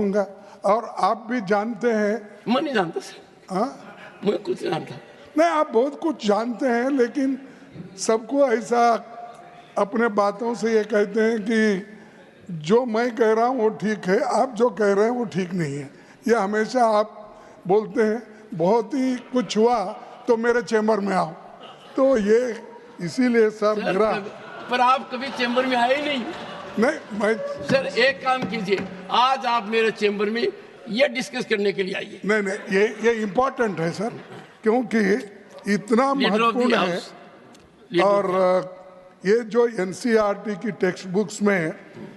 और आप भी जानते हैं। मैं नहीं जानता सर। हाँ, मैं कुछ नहीं जानता। नहीं, आप बहुत कुछ जानते हैं, लेकिन सबको ऐसा अपने बातों से ये कहते हैं कि जो मैं कह रहा हूँ वो ठीक है, आप जो कह रहे हैं वो ठीक नहीं है। ये हमेशा आप बोलते हैं। बहुत ही कुछ हुआ तो मेरे चैम्बर में आओ, तो ये इसीलिए सर मेरा। पर आप कभी चैम्बर में आए ही नहीं। नहीं, मैं सर एक काम कीजिए, आज आप मेरे चैम्बर में ये डिस्कस करने के लिए आइए। नहीं, ये इम्पोर्टेंट है सर, क्योंकि इतना महत्वपूर्ण है। और ये जो एनसीईआरटी की टेक्स्ट बुक्स में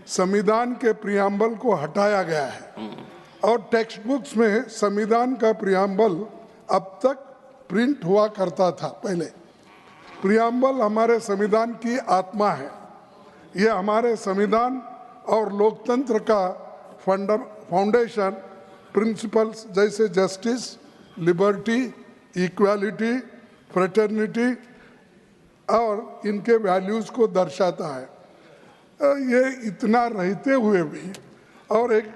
संविधान के प्रियम्बल को हटाया गया है, और टेक्स्ट बुक्स में संविधान का प्रियम्बल अब तक प्रिंट हुआ करता था। पहले प्रियम्बल हमारे संविधान की आत्मा है। ये हमारे संविधान और लोकतंत्र का फाउंडेशन प्रिंसिपल्स जैसे जस्टिस, लिबर्टी, इक्वालिटी, फ्रेटर्निटी और इनके वैल्यूज़ को दर्शाता है। ये इतना रहते हुए भी, और एक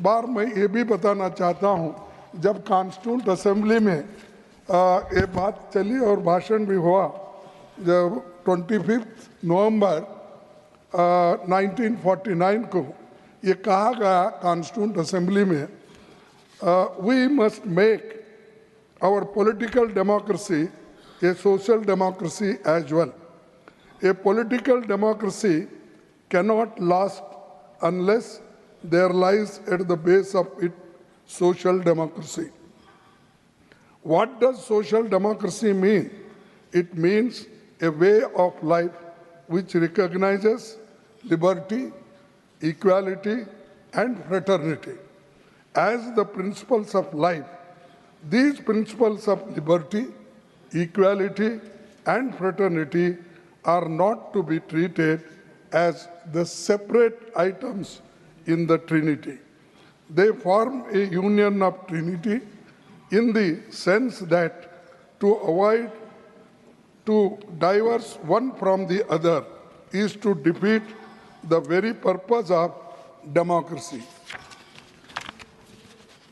बार मैं ये भी बताना चाहता हूँ, जब कॉन्स्टिट्यूंट असेंबली में ये बात चली और भाषण भी हुआ, जब 25 नवंबर 1949 को ये कहा गया कॉन्स्टिट्यूंट असेंबली में, we must make our political democracy a social democracy as well. A political democracy cannot last unless there lies at the base of it social democracy. What does social democracy mean? It means a way of life which recognizes liberty, equality, and fraternity as the principles of life. These principles of liberty, equality, and fraternity are not to be treated as the separate items in the Trinity. They form a union of Trinity in the sense that to avoid to diverge one from the other is to defeat the very purpose of democracy.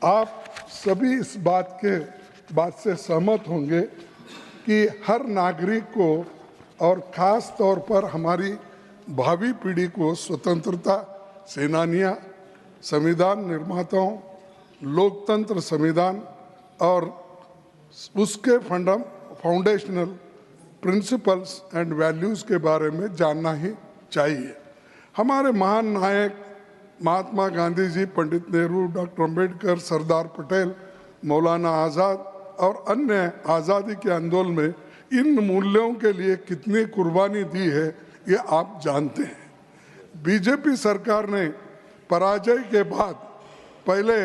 आप सभी इस बात से सहमत होंगे कि हर नागरिक को और ख़ास तौर पर हमारी भावी पीढ़ी को स्वतंत्रता सेनानियां, संविधान निर्माताओं, लोकतंत्र संविधान और उसके फाउंडेशनल प्रिंसिपल्स एंड वैल्यूज़ के बारे में जानना ही चाहिए। हमारे महान नायक महात्मा गांधी जी, पंडित नेहरू, डॉक्टर अंबेडकर, सरदार पटेल, मौलाना आज़ाद और अन्य आज़ादी के आंदोलन में इन मूल्यों के लिए कितनी कुर्बानी दी है, ये आप जानते हैं। बीजेपी सरकार ने पराजय के बाद पहले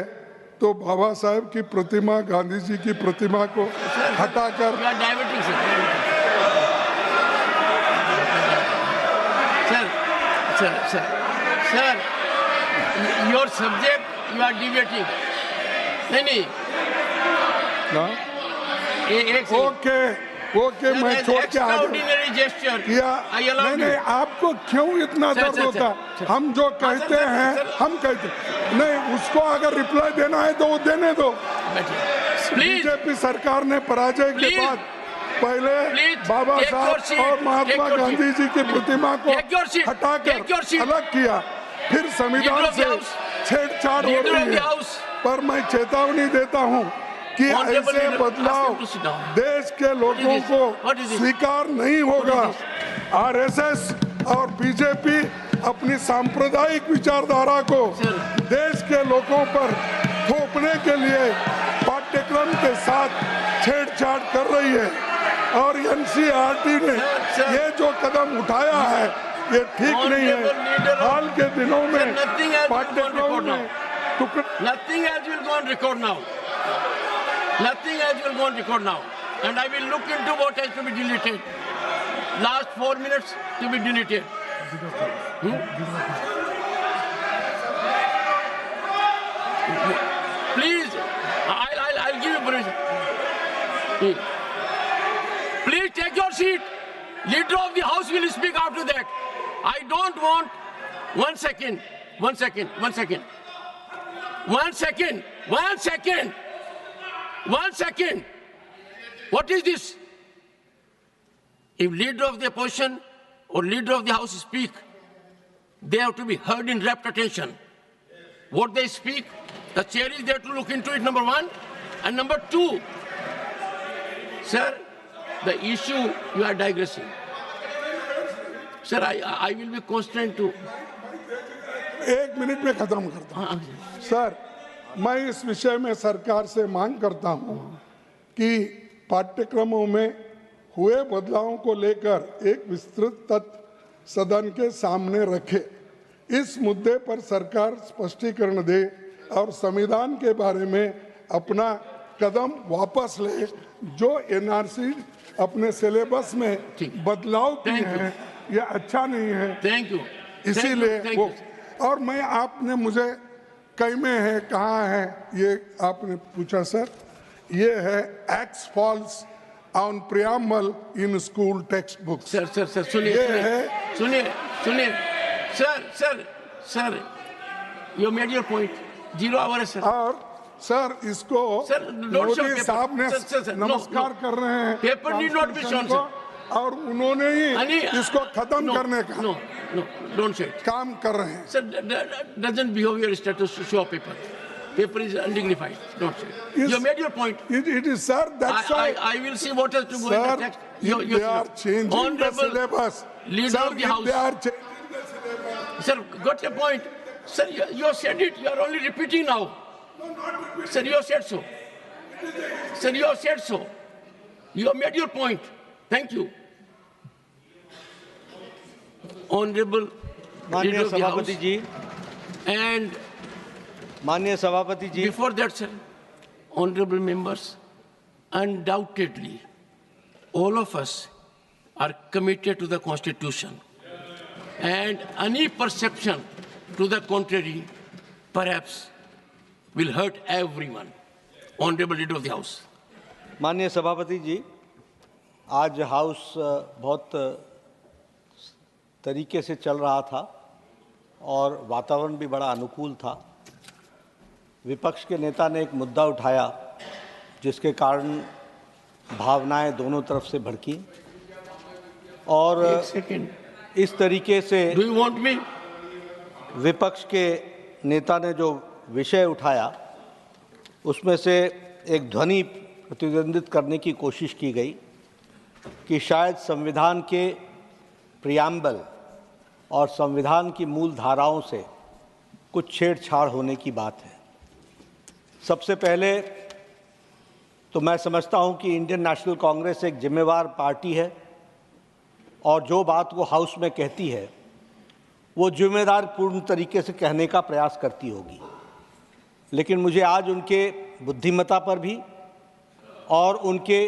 तो बाबा साहेब की प्रतिमा, गांधी जी की प्रतिमा को हटाकर sir your subject you are debating. नहीं ओके मैं छोड़ के आ जाऊँ। नहीं, आपको क्यों इतना दर्द होता? हम जो कहते हैं हम कहते नहीं, उसको अगर रिप्लाई देना है तो वो देने दो। बीजेपी सरकार ने पराजय के बाद पहले बाबा साहब और महात्मा गांधी जी की प्रतिमा को हटाकर अलग किया, फिर संविधान से छेड़छाड़ हो रही है। पर मैं चेतावनी देता हूं कि ऐसे बदलाव देश के लोगों को स्वीकार नहीं होगा। आरएसएस और बीजेपी अपनी सांप्रदायिक विचारधारा को देश के लोगों पर थोपने के लिए पाठ्यक्रम के साथ छेड़छाड़ कर रही है, और एनसीईआरटी ने ये जो कदम उठाया है ये ठीक नहीं है। हाल के दिनों में पाठ्यक्रम में nothing else will go on record now. Nothing else will go on record now, and I will look into what has to be deleted. Last 4 minutes to be deleted. Please, I'll give you permission. Please take your seat. Leader of the House will speak after that. I don't want. 1 second. 1 second. 1 second. 1 second. What is this? If leader of the opposition or leader of the house speak, they have to be heard in rapt attention. What they speak, the chair is there to look into it, number one. And number two, sir, the issue you are digressing. Sir, I will be constrained to. 1 minute में खत्म करता हूं। Sir, मैं इस विषय में सरकार से मांग करता हूं कि पाठ्यक्रमों में हुए बदलावों को लेकर एक विस्तृत तथ्य सदन के सामने रखे। इस मुद्दे पर सरकार स्पष्टीकरण दे और संविधान के बारे में अपना कदम वापस ले। जो एनआरसी अपने सिलेबस में बदलाव किए हैं, यह अच्छा नहीं है। Thank you. इसीलिए वो, और मैं, आपने मुझे कई में है, कहाँ है, ये आपने पूछा सर, ये है axe falls on preamble in school textbook. Sir सुनिए sir, you made your point. 0 hour है सर। और सर, इसको मोदी साहब ने नमस्कार कर रहे हैं, paper need not be shown sir, और उन्होंने ही इसको खत्म करने का डोंट से काम कर रहे हैं। Sir, doesn't behave your status to show paper. Paper is undignified. Don't say. You made your point. It is, sir. That's why I will see what has to go in the text. They are changing the syllabus. Leader of the house. They are changing the syllabus. Sir, got your point. Sir, you said it. You are only repeating now. Sir, you said so. Sir, you said so. You made your point. Thank you. Honorable माननीय सभापति जी, and माननीय सभापति जी, before that, sir, honorable members, undoubtedly, all of us are committed to the Constitution, and any perception to the contrary, perhaps, will hurt everyone. Honorable Leader of the House. माननीय सभापति जी, आज house बहुत तरीके से चल रहा था और वातावरण भी बड़ा अनुकूल था। विपक्ष के नेता ने एक मुद्दा उठाया जिसके कारण भावनाएं दोनों तरफ से भड़की और इस तरीके से Do you want me? विपक्ष के नेता ने जो विषय उठाया उसमें से एक ध्वनि प्रतिद्वंदित करने की कोशिश की गई कि शायद संविधान के प्रियम्बल और संविधान की मूल धाराओं से कुछ छेड़छाड़ होने की बात है। सबसे पहले तो मैं समझता हूं कि इंडियन नेशनल कांग्रेस एक जिम्मेवार पार्टी है और जो बात वो हाउस में कहती है वो जिम्मेदारपूर्ण तरीके से कहने का प्रयास करती होगी। लेकिन मुझे आज उनके बुद्धिमत्ता पर भी और उनके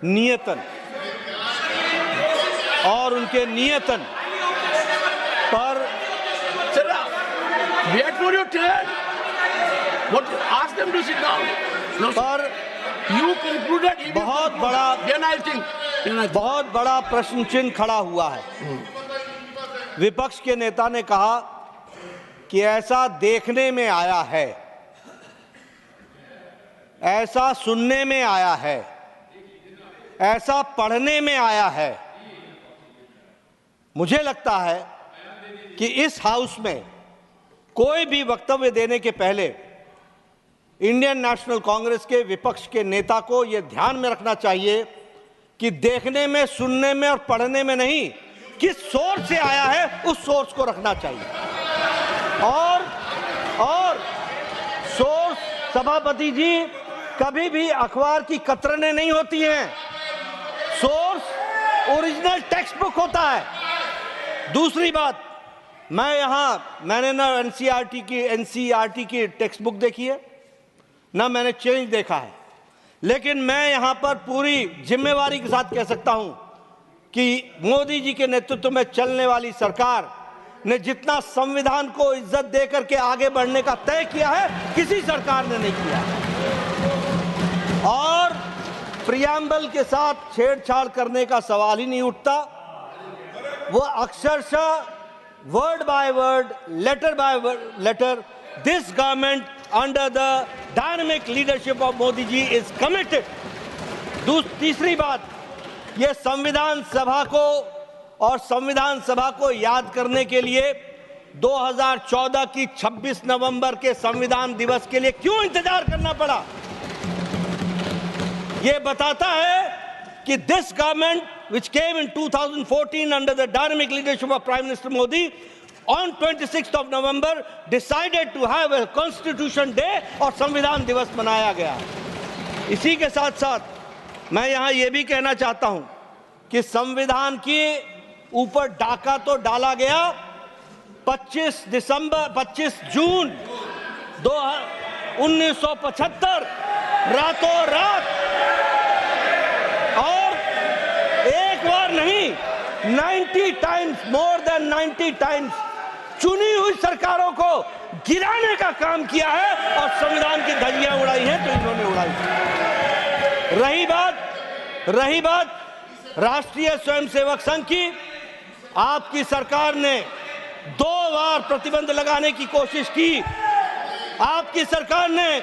नियतन पर Wait for your turn. What? Ask them to sit down. No, पर you concluded. बहुत बड़ा प्रश्न चिन्ह खड़ा हुआ है। विपक्ष के नेता ने कहा कि ऐसा देखने में आया है, ऐसा सुनने में आया है, ऐसा पढ़ने में आया है। मुझे लगता है कि इस हाउस में कोई भी वक्तव्य देने के पहले इंडियन नेशनल कांग्रेस के विपक्ष के नेता को यह ध्यान में रखना चाहिए कि देखने में, सुनने में और पढ़ने में नहीं, किस सोर्स से आया है उस सोर्स को रखना चाहिए। और सोर्स, सभापति जी, कभी भी अखबार की कतरनें नहीं होती हैं। सोर्स ओरिजिनल टेक्स्ट बुक होता है। दूसरी बात, मैंने ना एनसीईआरटी की टेक्स्ट बुक देखी है, ना मैंने चेंज देखा है, लेकिन मैं यहां पर पूरी जिम्मेवारी के साथ कह सकता हूं कि मोदी जी के नेतृत्व में चलने वाली सरकार ने जितना संविधान को इज्जत देकर के आगे बढ़ने का तय किया है, किसी सरकार ने नहीं किया। और प्रियम्बल के साथ छेड़छाड़ करने का सवाल ही नहीं उठता। वो अक्षरशः word by word, letter by letter, this government under the dynamic leadership of Modi ji is committed. तीसरी बात, ये संविधान सभा को और संविधान सभा को याद करने के लिए 2014 की 26 नवंबर के संविधान दिवस के लिए क्यों इंतजार करना पड़ा? ये बताता है कि this government which came in 2014 under the dynamic leadership of Prime Minister Modi on 26th of November decided to have a Constitution Day और संविधान दिवस मनाया गया। इसी के साथ साथ मैं यहाँ ये भी कहना चाहता हूँ कि संविधान के ऊपर डाका तो डाला गया 25 जून 1975 रातों रात, और एक बार नहीं 90 टाइम्स, मोर देन 90 टाइम्स चुनी हुई सरकारों को गिराने का काम किया है और संविधान की धज्जियां उड़ाई हैं तो इन्होंने उड़ाई। रही बात राष्ट्रीय स्वयंसेवक संघ की, आपकी सरकार ने 2 बार प्रतिबंध लगाने की कोशिश की। आपकी सरकार ने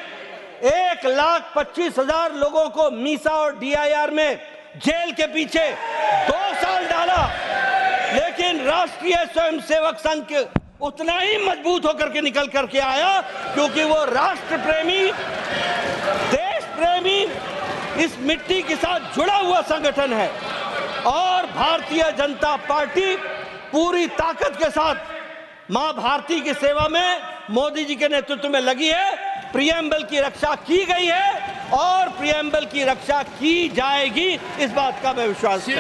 1,25,000 लोगों को मीसा और DIR में जेल के पीछे 2 साल डाला, लेकिन राष्ट्रीय स्वयंसेवक संघ उतना ही मजबूत होकर के निकल करके आया, क्योंकि वो राष्ट्र प्रेमी, देश प्रेमी, इस मिट्टी के साथ जुड़ा हुआ संगठन है। और भारतीय जनता पार्टी पूरी ताकत के साथ मां भारती की सेवा में मोदी जी के नेतृत्व में लगी है। प्रियम्बल की रक्षा की गई है और प्रियम्बल की रक्षा की जाएगी, इस बात का मैं विश्वास करता हूं।